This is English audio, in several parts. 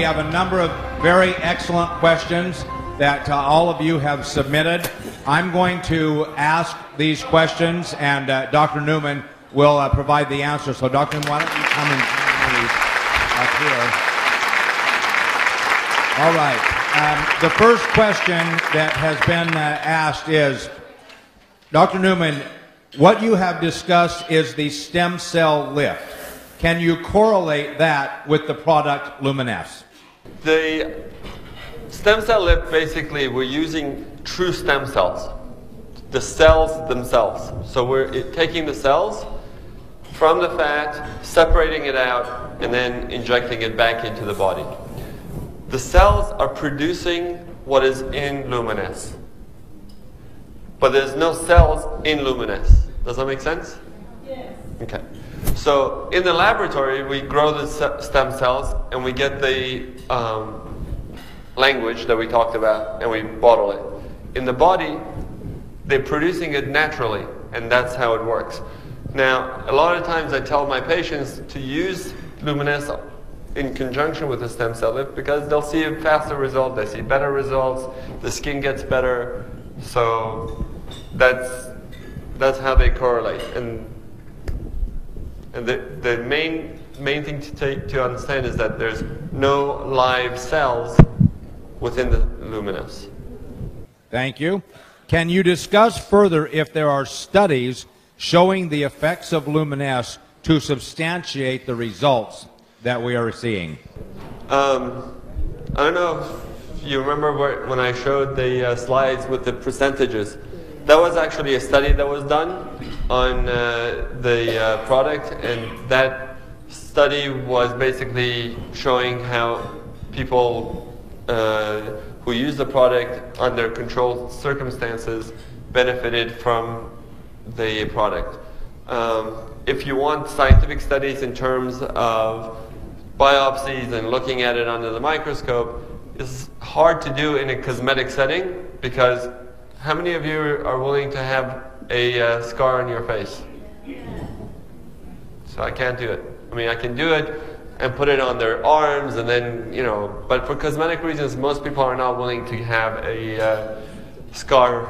We have a number of very excellent questions that all of you have submitted. I'm going to ask these questions, and Dr. Newman will provide the answer. So, Dr. Newman, why don't you come and join me up here? All right. The first question that has been asked is, Dr. Newman, what you have discussed is the stem cell lift. Can you correlate that with the product LUMINESCE? The stem cell lift, basically, we're using true stem cells, the cells themselves. So we're taking the cells from the fat, separating it out, and then injecting it back into the body. The cells are producing what is in LUMINESCE, but there's no cells in LUMINESCE. Does that make sense? Yes. Okay. So in the laboratory, we grow the stem cells and we get the language that we talked about and we bottle it. In the body, they're producing it naturally, and that's how it works. Now, a lot of times I tell my patients to use LUMINESCE in conjunction with the stem cell lift because they'll see a faster result, they see better results, the skin gets better. So that's how they correlate. And the main thing to understand is that there's no live cells within the LUMINESCE. Thank you. Can you discuss further if there are studies showing the effects of LUMINESCE to substantiate the results that we are seeing? I don't know if you remember when I showed the slides with the percentages. That was actually a study that was done on the product, and that study was basically showing how people who use the product under controlled circumstances benefited from the product. If you want scientific studies in terms of biopsies and looking at it under the microscope, it's hard to do in a cosmetic setting because how many of you are willing to have a scar on your face? So I can't do it. I mean, I can do it and put it on their arms and then, you know, but for cosmetic reasons, most people are not willing to have a scar.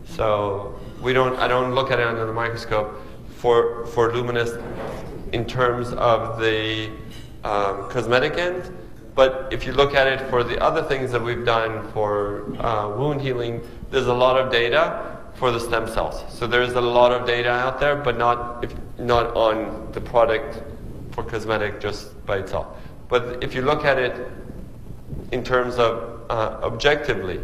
So I don't look at it under the microscope for LUMINESCE in terms of the cosmetic end. But if you look at it for the other things that we've done for wound healing, there's a lot of data for the stem cells. So there's a lot of data out there, but not on the product for cosmetic just by itself. But if you look at it in terms of objectively,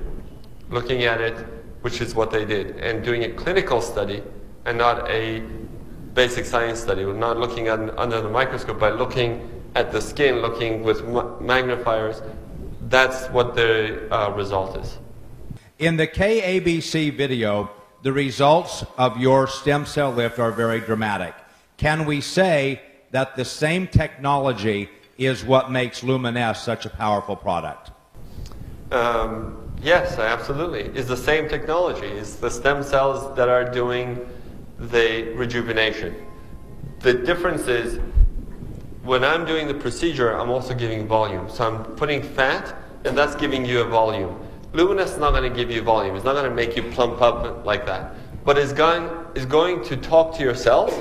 looking at it, which is what they did, and doing a clinical study and not a basic science study, we're not looking under the microscope, but looking at the skin, looking with magnifiers, that's what the result is. In the KABC video, the results of your stem cell lift are very dramatic. Can we say that the same technology is what makes LUMINESCE such a powerful product? Yes, absolutely. It's the same technology. It's the stem cells that are doing the rejuvenation. The difference is when I'm doing the procedure, I'm also giving volume. So I'm putting fat, and that's giving you a volume. LUMINESCE is not going to give you volume. It's not going to make you plump up like that. But it's going to talk to your cells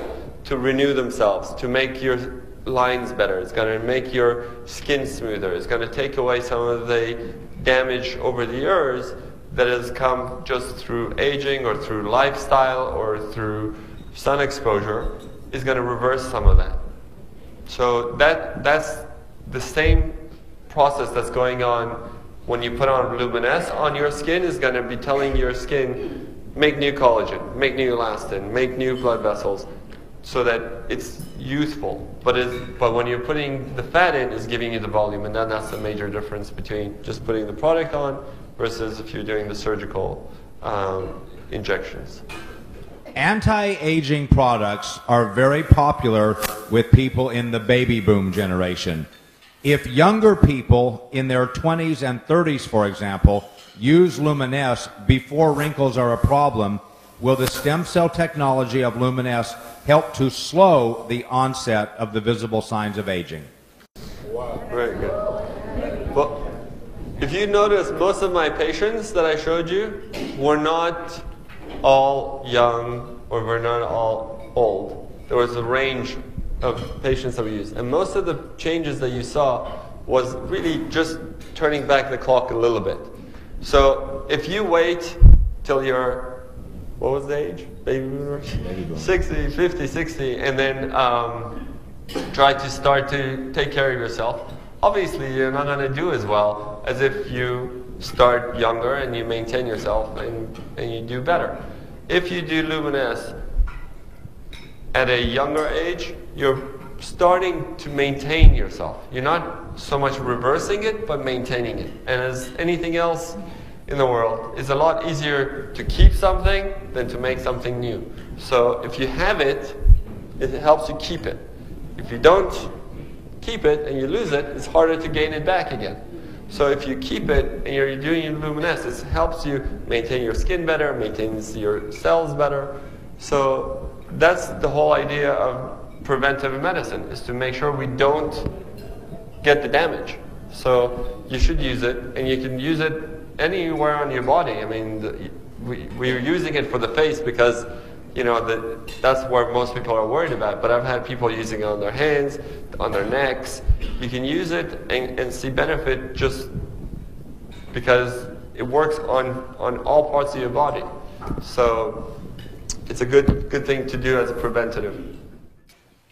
to renew themselves, to make your lines better. It's going to make your skin smoother. It's going to take away some of the damage over the years that has come just through aging or through lifestyle or through sun exposure. Is going to reverse some of that. So that's the same process that's going on when you put on LUMINESCE on your skin. Is going to be telling your skin, make new collagen, make new elastin, make new blood vessels, so that it's youthful. But when you're putting the fat in, it's giving you the volume, and then that's the major difference between just putting the product on versus if you're doing the surgical injections. Anti-aging products are very popular with people in the baby boom generation. If younger people in their 20s and 30s, for example, use LUMINESCE before wrinkles are a problem, will the stem cell technology of LUMINESCE help to slow the onset of the visible signs of aging? Wow, very good. If you notice, most of my patients that I showed you were not all young or were not all old. There was a range of patients that we used. And most of the changes that you saw was really just turning back the clock a little bit. So if you wait till you're, what was the age? Baby boomers? 60, 50, 60, and then try to start to take care of yourself. Obviously, you're not going to do as well as if you start younger and you maintain yourself and you do better. If you do Luminesse at a younger age, you're starting to maintain yourself. You're not so much reversing it, but maintaining it. And as anything else in the world, it's a lot easier to keep something than to make something new. So if you have it, it helps you keep it. If you don't keep it and you lose it, it's harder to gain it back again. So if you keep it and you're doing Luminesse, it helps you maintain your skin better, maintains your cells better. So that's the whole idea of preventive medicine, is to make sure we don't get the damage. So you should use it, and you can use it anywhere on your body. I mean, we're using it for the face because, you know, that's where most people are worried about. But I've had people using it on their hands, on their necks. You can use it and see benefit just because it works on all parts of your body. So it's a good thing to do as a preventative.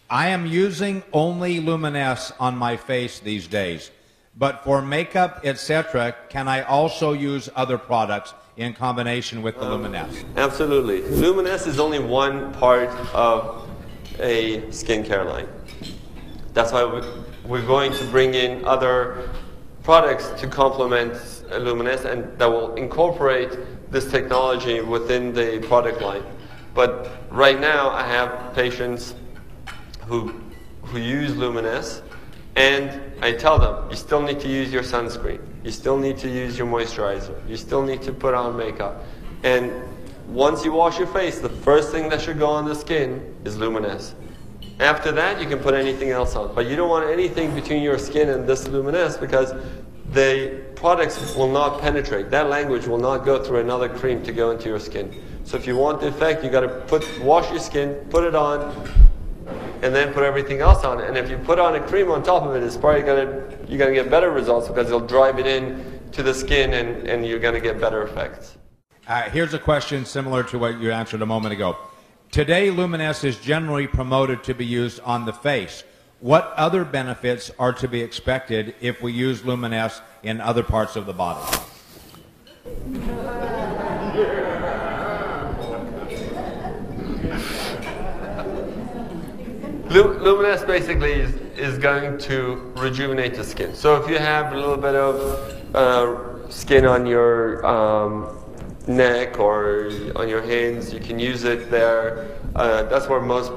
I am using only Luminesse on my face these days. But for makeup, etc., can I also use other products in combination with the Luminesse? Absolutely. Luminesse is only one part of a skincare line. That's why we're going to bring in other products to complement Luminesse and that will incorporate this technology within the product line. But right now I have patients who use Luminesse, and I tell them, you still need to use your sunscreen. You still need to use your moisturizer. You still need to put on makeup. And once you wash your face, the first thing that should go on the skin is Luminesse. After that, you can put anything else on. But you don't want anything between your skin and this Luminesse because the products will not penetrate. That language will not go through another cream to go into your skin. So if you want the effect, you got to wash your skin, put it on, and then put everything else on. And if you put on a cream on top of it, it's probably you're gonna get better results because it'll drive it in to the skin and you're gonna get better effects. Here's a question similar to what you answered a moment ago. Today, Luminesse is generally promoted to be used on the face. What other benefits are to be expected if we use Luminesse in other parts of the body? Luminesse basically is going to rejuvenate the skin. So if you have a little bit of skin on your neck or on your hands, you can use it there. That's where most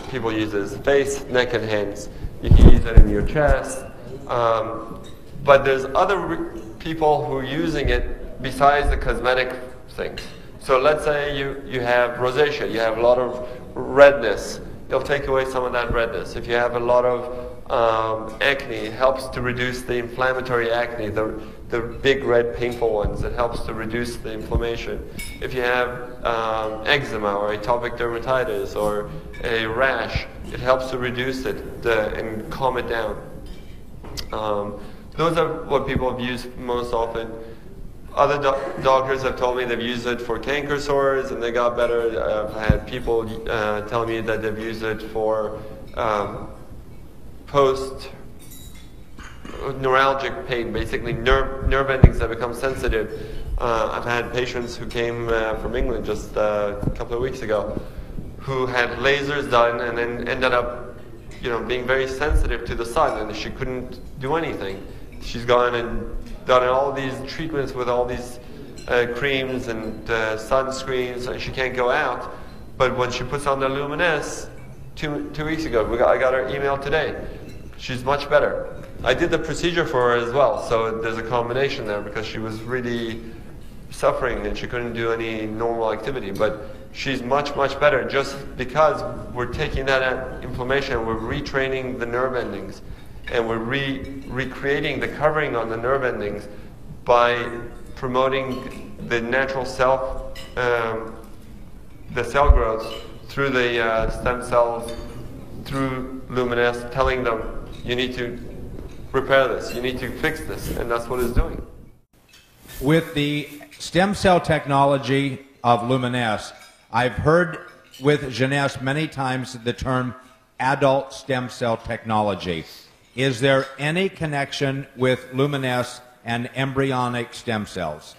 people use it, face, neck, and hands. You can use it in your chest. But there's other people who are using it besides the cosmetic things. So let's say you have rosacea, you have a lot of redness. It'll take away some of that redness. If you have a lot of acne, it helps to reduce the inflammatory acne, the big red painful ones. It helps to reduce the inflammation. If you have eczema or atopic dermatitis or a rash, it helps to reduce it and calm it down. Those are what people have used most often. Other doctors have told me they've used it for canker sores and they got better. I've had people tell me that they've used it for post-neuralgic pain, basically nerve endings that become sensitive. I've had patients who came from England just a couple of weeks ago who had lasers done and then ended up, being very sensitive to the sun, and she couldn't do anything. She's gone and done all these treatments with all these creams and sunscreens, and she can't go out. But when she puts on the Luminesse, two weeks ago, I got her email today. She's much better. I did the procedure for her as well, so there's a combination there because she was really suffering and she couldn't do any normal activity. But she's much, much better just because we're taking that inflammation, we're retraining the nerve endings, and we're recreating the covering on the nerve endings by promoting the natural cell, the cell growth through the stem cells, through LUMINESCE, telling them you need to repair this, you need to fix this, and that's what it's doing. With the stem cell technology of LUMINESCE, I've heard with Jeunesse many times the term adult stem cell technology. Is there any connection with LUMINESCE and embryonic stem cells?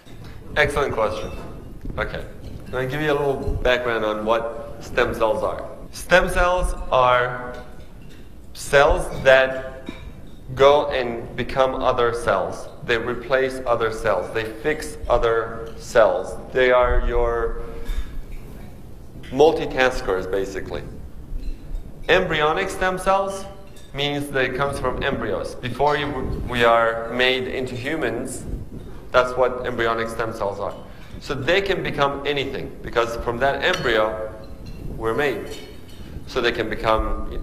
Excellent question. Okay. I'm going to give you a little background on what stem cells are. Stem cells are cells that go and become other cells. They replace other cells. They fix other cells. They are your multitaskers, basically. Embryonic stem cells means that it comes from embryos. Before we are made into humans, that's what embryonic stem cells are. So they can become anything, because from that embryo, we're made. So they can become,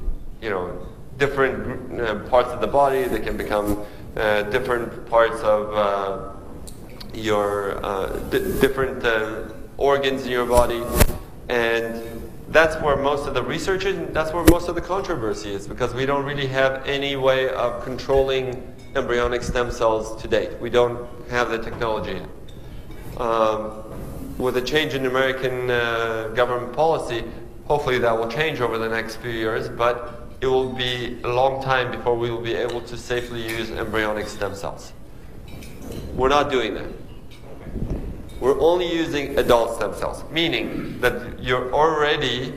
different parts of the body. They can become different parts of your different organs in your body, and that's where most of the research is, and that's where most of the controversy is, because we don't really have any way of controlling embryonic stem cells to date. We don't have the technology yet. With a change in American government policy, hopefully that will change over the next few years, but it will be a long time before we will be able to safely use embryonic stem cells. We're not doing that. We're only using adult stem cells, meaning that you're already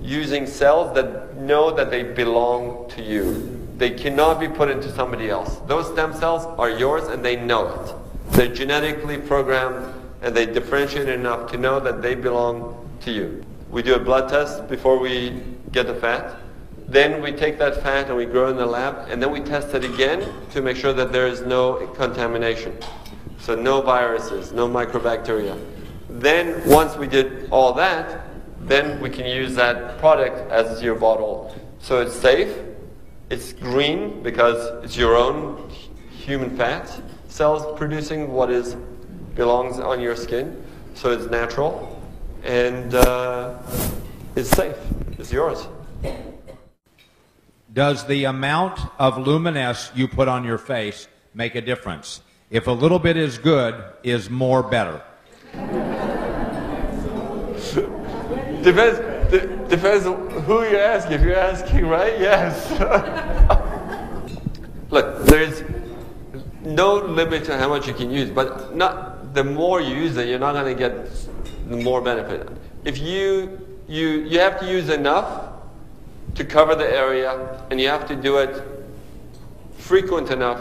using cells that know that they belong to you. They cannot be put into somebody else. Those stem cells are yours and they know it. They're genetically programmed and they differentiate enough to know that they belong to you. We do a blood test before we get the fat. Then we take that fat and we grow in the lab, and then we test it again to make sure that there is no contamination. So no viruses, no microbacteria. Then once we did all that, then we can use that product as your bottle. So it's safe, it's green because it's your own human fat cells producing what belongs on your skin. So it's natural and it's safe, it's yours. Does the amount of LUMINESCE you put on your face make a difference? If a little bit is good, is more better? Depends who you're asking. If you're asking, right? Yes. Look, there's no limit to how much you can use, but the more you use it, you're not going to get the more benefit. If you have to use enough to cover the area, and you have to do it frequent enough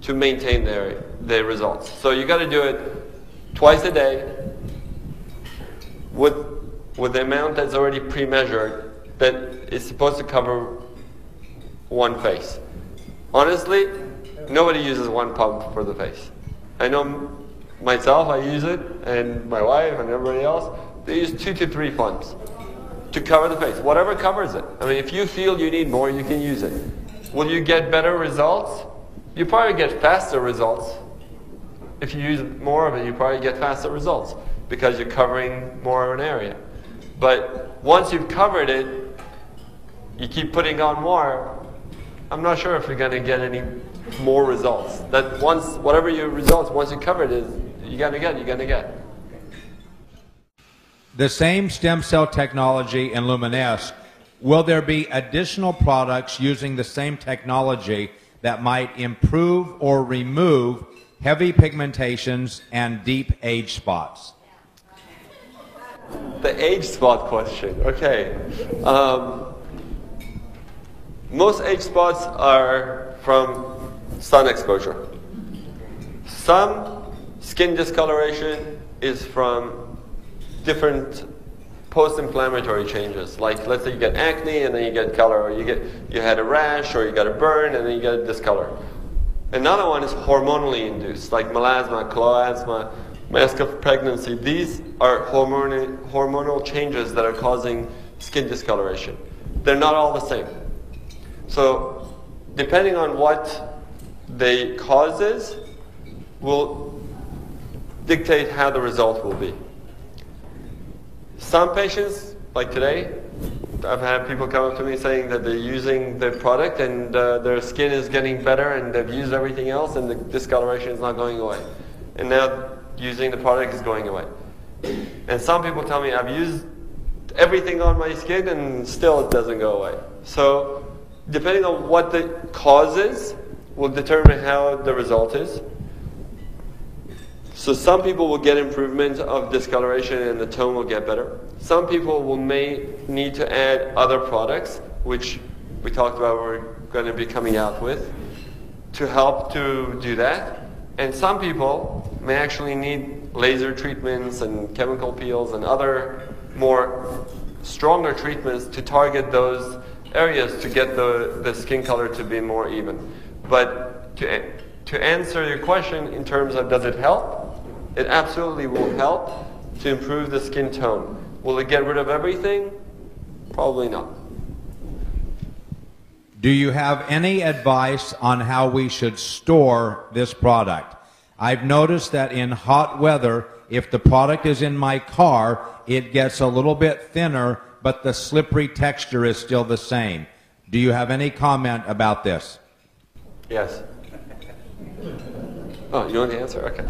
to maintain the results. So you got to do it twice a day with the amount that's already pre-measured that is supposed to cover one face. Honestly, nobody uses one pump for the face. I know myself, I use it, and my wife and everybody else, they use 2 to 3 pumps to cover the face, whatever covers it. I mean, if you feel you need more, you can use it. Will you get better results? You probably get faster results. If you use more of it, you probably get faster results because you're covering more of an area. But once you've covered it, you keep putting on more, I'm not sure if you're going to get any more results. That whatever your results, once you cover it, you're going to get. The same stem cell technology in LUMINESCE, will there be additional products using the same technology that might improve or remove heavy pigmentations and deep age spots? The age spot question. Okay. Most age spots are from sun exposure. Some skin discoloration is from different post-inflammatory changes. Like, let's say you get acne and then you get color, or you had a rash, or you got a burn and then you get a discolor. Another one is hormonally induced, like melasma, chloasma, mask of pregnancy. These are hormonal changes that are causing skin discoloration. They're not all the same. So depending on what the cause is, will dictate how the result will be. Some patients, like today, I've had people come up to me saying that they're using the product and their skin is getting better and they've used everything else and the discoloration is not going away. And now using the product is going away. And some people tell me I've used everything on my skin and still it doesn't go away. So depending on what the cause is will determine how the result is. So some people will get improvement of discoloration and the tone will get better. Some people may need to add other products, which we talked about we're going to be coming out with, to help to do that. And some people may actually need laser treatments and chemical peels and other more stronger treatments to target those areas to get the skin color to be more even. But to answer your question in terms of does it help? It absolutely will help to improve the skin tone. Will it get rid of everything? Probably not. Do you have any advice on how we should store this product? I've noticed that in hot weather, if the product is in my car, it gets a little bit thinner, but the slippery texture is still the same. Do you have any comment about this? Yes. Oh, you want the answer? Okay.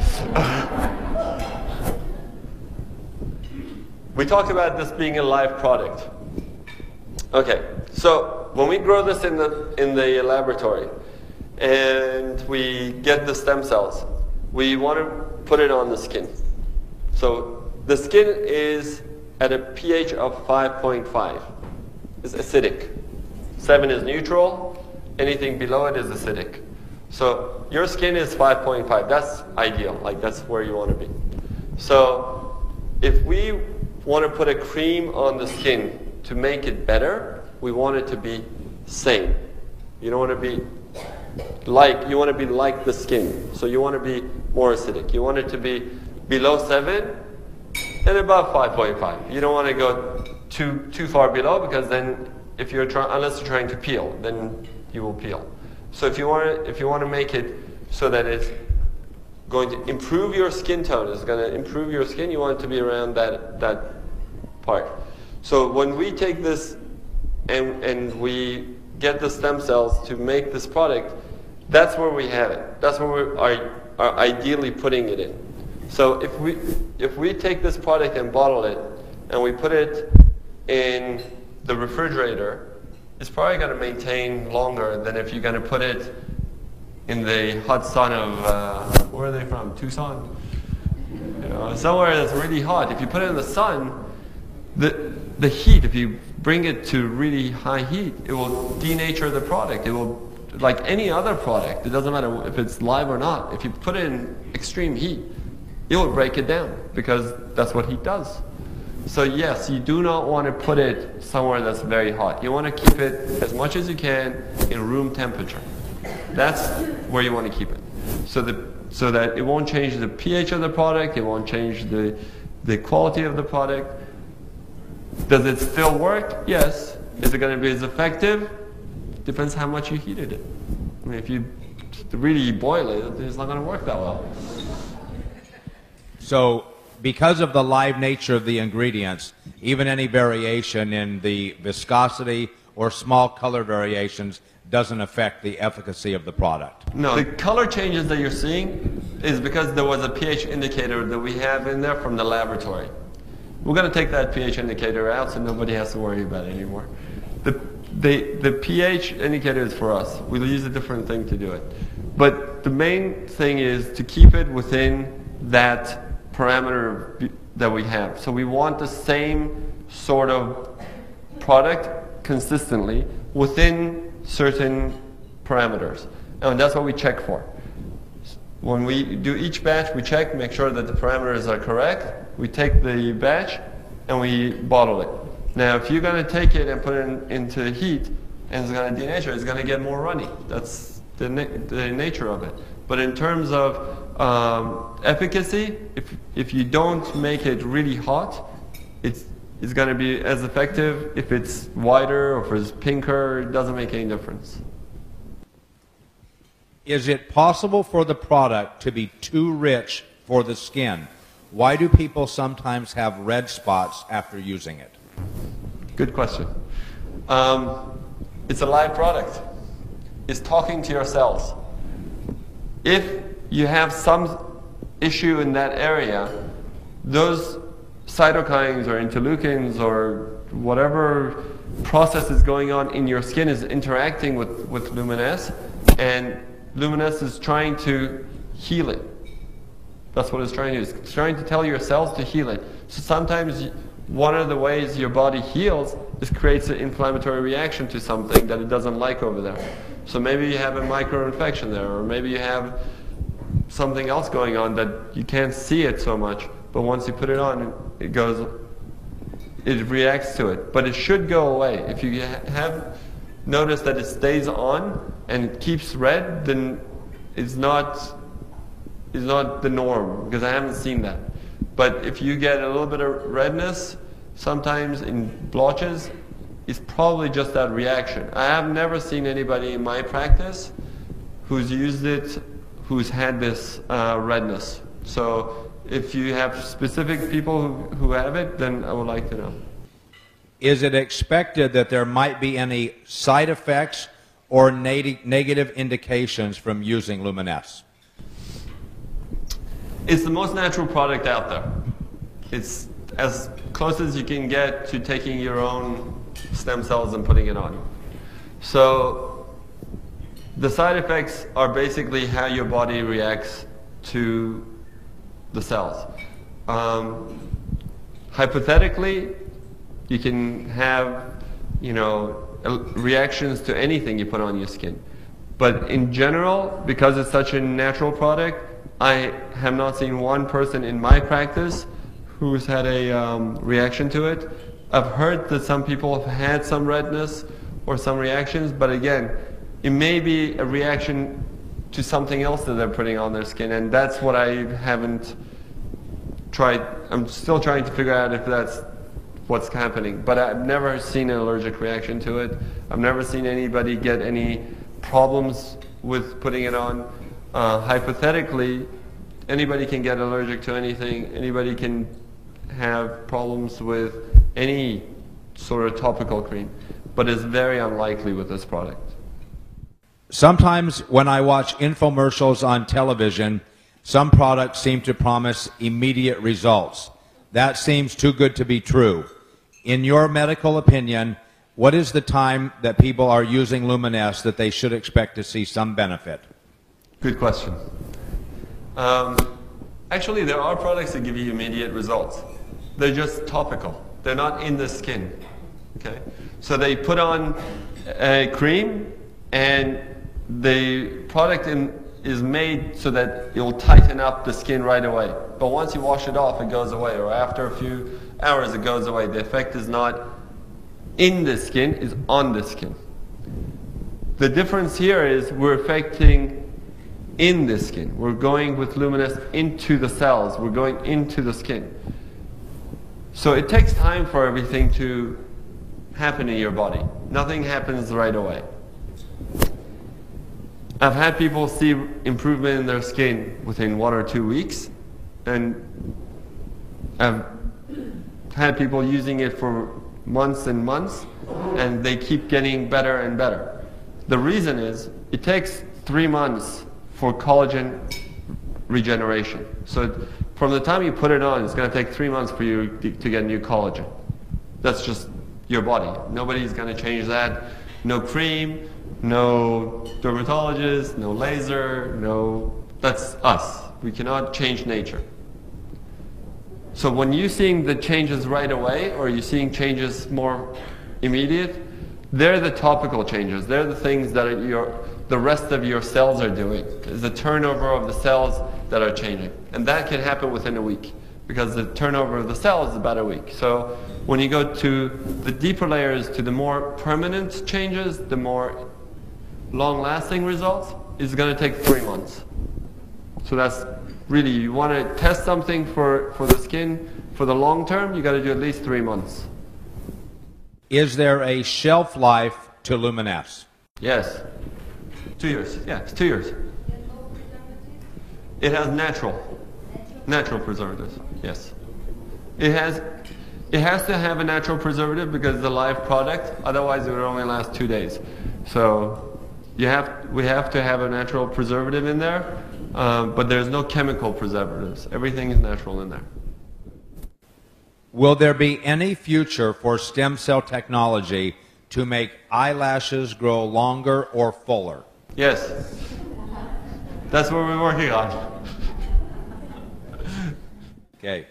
We talked about this being a live product. Okay, so when we grow this in the laboratory and we get the stem cells, we want to put it on the skin. So the skin is at a pH of 5.5. It's acidic. 7 is neutral. Anything below it is acidic. So your skin is 5.5. That's ideal. Like that's where you want to be. So if we want to put a cream on the skin to make it better, we want it to be same. You don't want to be like, you want to be like the skin. So you want to be more acidic. You want it to be below 7 and above 5.5. You don't want to go too far below because then if you're unless you're trying to peel, then you will peel. So if you want to make it so that it's going to improve your skin tone, it's going to improve your skin, you want it to be around that part. So when we take this and we get the stem cells to make this product, that's where we have it. That's where we are ideally putting it in. So if we take this product and bottle it and we put it in the refrigerator, it's probably going to maintain longer than if you're going to put it in the hot sun of, where are they from? Tucson? You know, somewhere that's really hot. If you put it in the sun, the heat, if you bring it to really high heat, it will denature the product. It will, like any other product, it doesn't matter if it's live or not. If you put it in extreme heat, it will break it down because that's what heat does. So yes, you do not want to put it somewhere that's very hot. You want to keep it as much as you can in room temperature. That's where you want to keep it. So that it won't change the pH of the product, it won't change the quality of the product. Does it still work? Yes. Is it going to be as effective? Depends how much you heated it. I mean, if you really boil it, it's not going to work that well. So, because of the live nature of the ingredients, even any variation in the viscosity or small color variations doesn't affect the efficacy of the product. No, the color changes that you're seeing is because there was a pH indicator that we have in there from the laboratory. We're going to take that pH indicator out so nobody has to worry about it anymore. The pH indicator is for us. We'll use a different thing to do it. But the main thing is to keep it within that parameter that we have. So we want the same sort of product consistently within certain parameters. And that's what we check for. When we do each batch, we check, make sure that the parameters are correct. We take the batch and we bottle it. Now, if you're going to take it and put it into heat and it's going to denature, it's going to get more runny. That's the nature of it. But in terms of efficacy, if you don't make it really hot, it's going to be as effective if it's whiter or if it's pinker. It doesn't make any difference. Is it possible for the product to be too rich for the skin? Why do people sometimes have red spots after using it? Good question. It's a live product. It's talking to your cells. If you have some issue in that area, those cytokines or interleukins or whatever process is going on in your skin is interacting with LUMINESCE, and LUMINESCE is trying to heal it. That's what it's trying to do. It's trying to tell your cells to heal it. So sometimes one of the ways your body heals is creates an inflammatory reaction to something that it doesn't like over there. So maybe you have a micro-infection there, or maybe you have something else going on that you can't see it so much, but once you put it on, it reacts to it. But it should go away. If you have noticed that it stays on and it keeps red, then it's not the norm, because I haven't seen that. But if you get a little bit of redness, sometimes in blotches, it's probably just that reaction. I have never seen anybody in my practice who's used it who's had this redness. So if you have specific people who have it, then I would like to know. Is it expected that there might be any side effects or negative indications from using LUMINESCE? It's the most natural product out there. It's as close as you can get to taking your own stem cells and putting it on. So the side effects are basically how your body reacts to the cells. Hypothetically, you can have, reactions to anything you put on your skin. But in general, because it's such a natural product, I have not seen one person in my practice who's had a reaction to it. I've heard that some people have had some redness or some reactions, but again, it may be a reaction to something else that they're putting on their skin, and that's what I haven't tried. I'm still trying to figure out if that's what's happening, but I've never seen an allergic reaction to it. I've never seen anybody get any problems with putting it on. Hypothetically, anybody can get allergic to anything. Anybody can have problems with any sort of topical cream, but it's very unlikely with this product. Sometimes when I watch infomercials on television, some products seem to promise immediate results. That seems too good to be true. In your medical opinion, what is the time that people are using LUMINESCE that they should expect to see some benefit? Good question. Actually, there are products that give you immediate results. They're just topical. They're not in the skin. Okay? So they put on a cream, and the product is made so that it will tighten up the skin right away. But once you wash it off, it goes away. Or after a few hours, it goes away. The effect is not in the skin, it's on the skin. The difference here is we're affecting in the skin. We're going with LUMINESCE into the cells. We're going into the skin. So it takes time for everything to happen in your body. Nothing happens right away. I've had people see improvement in their skin within 1 or 2 weeks, and I've had people using it for months and months, and they keep getting better and better. The reason is it takes 3 months for collagen regeneration. So from the time you put it on, it's going to take 3 months for you to get new collagen. That's just your body. Nobody's going to change that. No cream, no dermatologist, no laser, that's us. We cannot change nature. So when you're seeing the changes right away, or you're seeing changes more immediate, they're the topical changes. They're the things that the rest of your cells are doing. It's the turnover of the cells that are changing. And that can happen within a week, because the turnover of the cells is about a week. So when you go to the deeper layers, to the more permanent changes, the more long-lasting results, it's going to take 3 months. So that's really, you want to test something for the skin for the long term, you got to do at least 3 months. Is there a shelf life to LUMINESCE? Yes. 2 years. Yeah, it's 2 years. It has natural preservatives. Yes. It has to have a natural preservative because it's a live product. Otherwise, it would only last 2 days. So we have to have a natural preservative in there, but there's no chemical preservatives. Everything is natural in there. Will there be any future for stem cell technology to make eyelashes grow longer or fuller? Yes. That's what we're working on. Okay.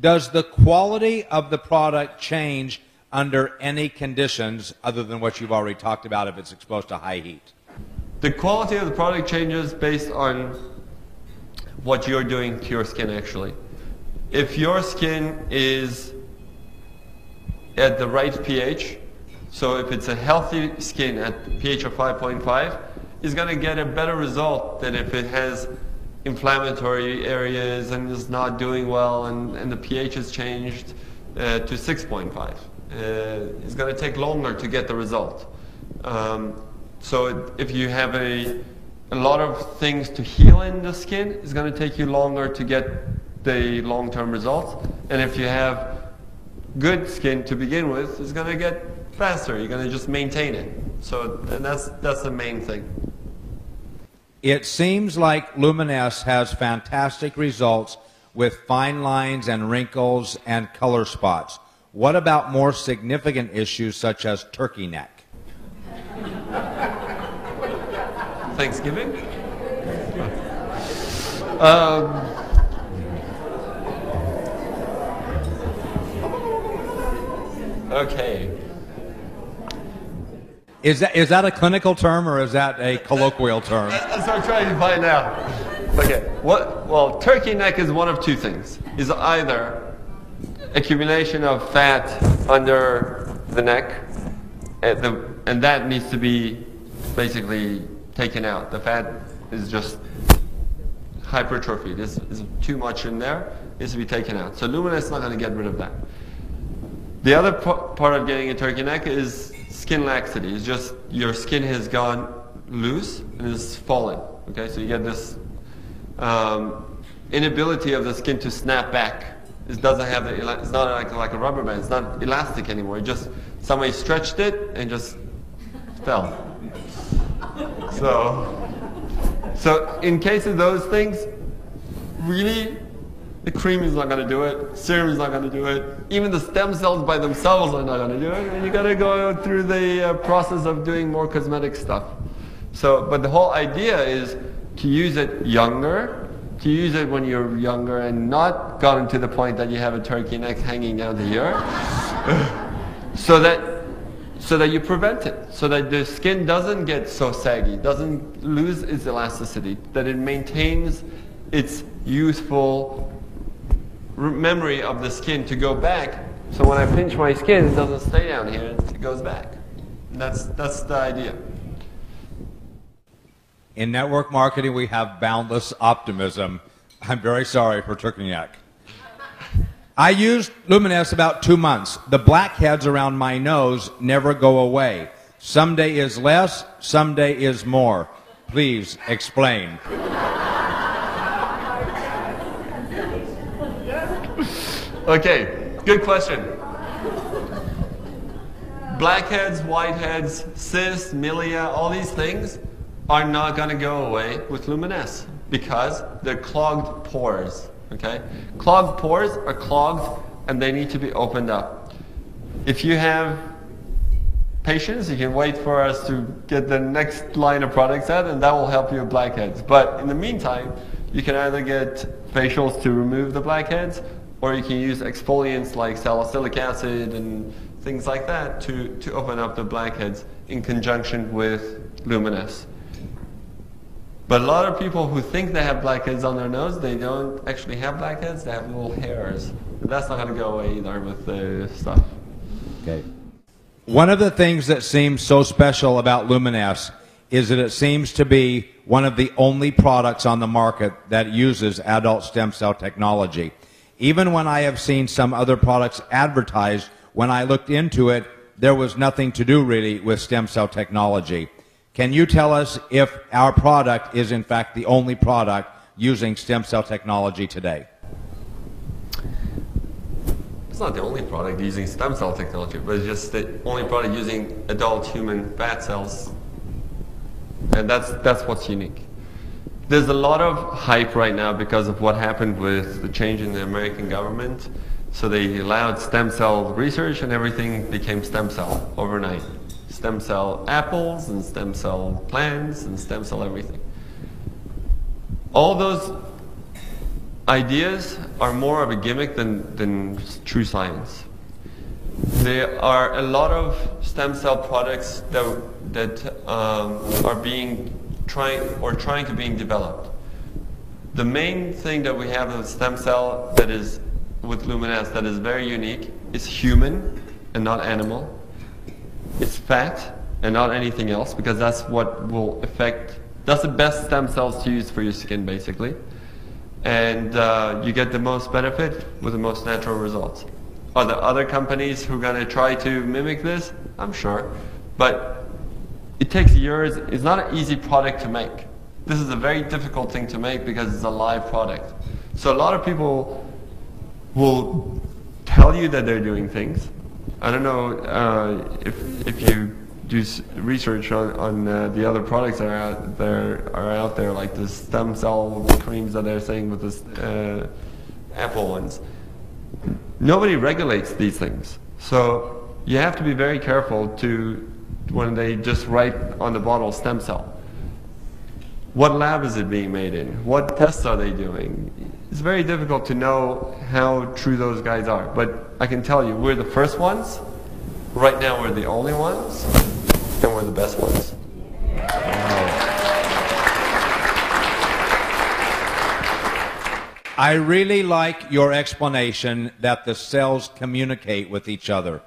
Does the quality of the product change under any conditions other than what you've already talked about if it's exposed to high heat? The quality of the product changes based on what you're doing to your skin, actually. If your skin is at the right pH, so if it's a healthy skin at pH of 5.5, it's going to get a better result than if it has inflammatory areas and is not doing well and the pH has changed to 6.5. It's going to take longer to get the result. So if you have a lot of things to heal in the skin, it's going to take you longer to get the long-term results. And if you have good skin to begin with, it's going to get faster. You're going to just maintain it. So and that's the main thing. It seems like LUMINESCE has fantastic results with fine lines and wrinkles and color spots. What about more significant issues such as turkey neck? Thanksgiving? Okay. Is that a clinical term or is that a colloquial term? That's what I'm trying to find out. Okay. Well, turkey neck is one of two things. Is either accumulation of fat under the neck, and that needs to be basically taken out. The fat is just hypertrophy. This is too much in there. It needs to be taken out. So LUMINESCE is not going to get rid of that. The other part of getting a turkey neck is skin laxity. It's just your skin has gone loose and is falling. Okay, so you get this inability of the skin to snap back. It doesn't have the. It's not like a rubber band. It's not elastic anymore. It just somebody stretched it and just fell. So in case of those things, really, the cream is not going to do it. Serum is not going to do it. Even the stem cells by themselves are not going to do it. And you got to go through the process of doing more cosmetic stuff. So, but the whole idea is to use it younger, to use it when you're younger and not gotten to the point that you have a turkey neck hanging down to here, so that you prevent it, so that the skin doesn't get so saggy, doesn't lose its elasticity, that it maintains its youthful memory of the skin to go back. So when I pinch my skin, it doesn't stay down here, it goes back. And that's the idea. In network marketing, we have boundless optimism. I'm very sorry for turkey neck. I used LUMINESCE about 2 months. The blackheads around my nose never go away. Some day is less, some day is more. Please explain. Okay, good question. Blackheads, whiteheads, cysts, milia, all these things are not going to go away with LUMINESCE because they're clogged pores. Okay? Clogged pores are clogged and they need to be opened up. If you have patience, you can wait for us to get the next line of products out and that will help you with blackheads. But in the meantime, you can either get facials to remove the blackheads or you can use exfoliants like salicylic acid and things like that to open up the blackheads in conjunction with LUMINESCE. But a lot of people who think they have blackheads on their nose, they don't actually have blackheads, they have little hairs. But that's not going to go away either with the stuff. Okay. One of the things that seems so special about LUMINESCE is that it seems to be one of the only products on the market that uses adult stem cell technology. Even when I have seen some other products advertised, when I looked into it, there was nothing to do really with stem cell technology. Can you tell us if our product is in fact the only product using stem cell technology today? It's not the only product using stem cell technology, but it's just the only product using adult human fat cells. And that's what's unique. There's a lot of hype right now because of what happened with the change in the American government. So they allowed stem cell research and everything became stem cell overnight. Stem cell apples and stem cell plants and stem cell everything. All those ideas are more of a gimmick than true science. There are a lot of stem cell products that are trying to being developed. The main thing that we have with stem cell that is with LUMINESCE that is very unique is human and not animal. It's fat and not anything else because that's what will affect, that's the best stem cells to use for your skin basically. And you get the most benefit with the most natural results. Are there other companies who are going to try to mimic this? I'm sure. But it takes years. It's not an easy product to make. This is a very difficult thing to make because it's a live product. So a lot of people will tell you that they're doing things. I don't know if you do research on the other products that are out there, like the stem cell creams that they're saying with this apple ones. Nobody regulates these things. So you have to be very careful when they just write on the bottle stem cell. What lab is it being made in? What tests are they doing? It's very difficult to know how true those guys are. But I can tell you, we're the first ones. Right now we're the only ones. And we're the best ones. I really like your explanation that the cells communicate with each other.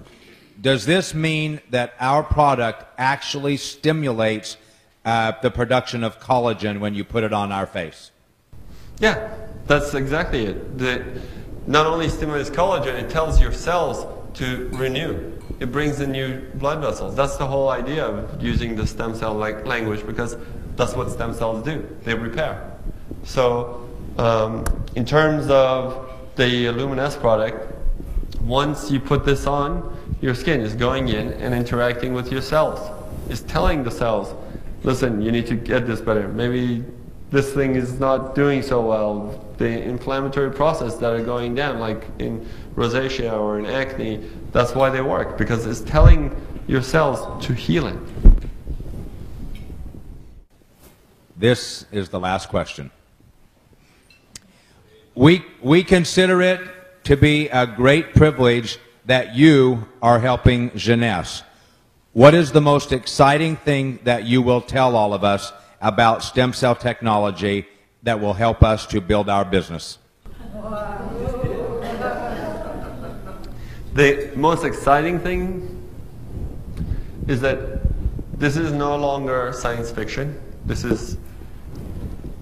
Does this mean that our product actually stimulates the production of collagen when you put it on our face? Yeah, that's exactly it. Not only stimulates collagen, it tells your cells to renew. It brings in new blood vessels. That's the whole idea of using the stem cell language because that's what stem cells do. They repair. So in terms of the LUMINESCE product, once you put this on, your skin is going in and interacting with your cells. It's telling the cells, listen, you need to get this better. Maybe this thing is not doing so well. The inflammatory process that are going down, like in rosacea or in acne, that's why they work, because it's telling your cells to heal it. This is the last question. We consider it to be a great privilege that you are helping Jeunesse. What is the most exciting thing that you will tell all of us about stem cell technology that will help us to build our business? The most exciting thing is that this is no longer science fiction. This is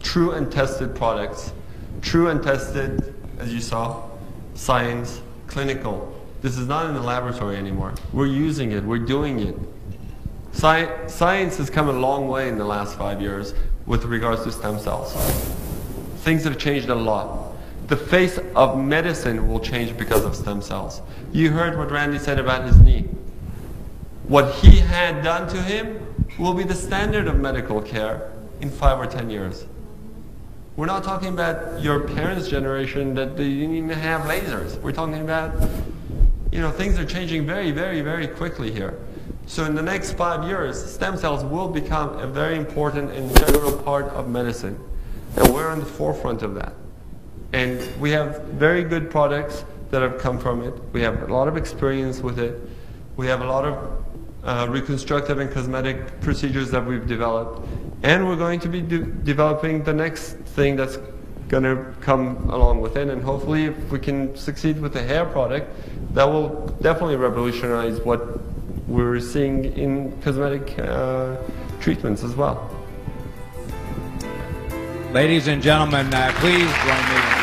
true and tested products. True and tested, as you saw, science, clinical. This is not in the laboratory anymore. We're using it. We're doing it. Science has come a long way in the last 5 years with regards to stem cells. Things have changed a lot. The face of medicine will change because of stem cells. You heard what Randy said about his knee. What he had done to him will be the standard of medical care in 5 or 10 years. We're not talking about your parents' generation that they didn't even have lasers. We're talking about, things are changing very, very, very quickly here. So in the next 5 years, stem cells will become a very important and integral part of medicine. And we're on the forefront of that. And we have very good products that have come from it. We have a lot of experience with it. We have a lot of reconstructive and cosmetic procedures that we've developed. And we're going to be developing the next thing that's going to come along with it. And hopefully, if we can succeed with the hair product, that will definitely revolutionize what we're seeing in cosmetic treatments as well. Ladies and gentlemen, please join me in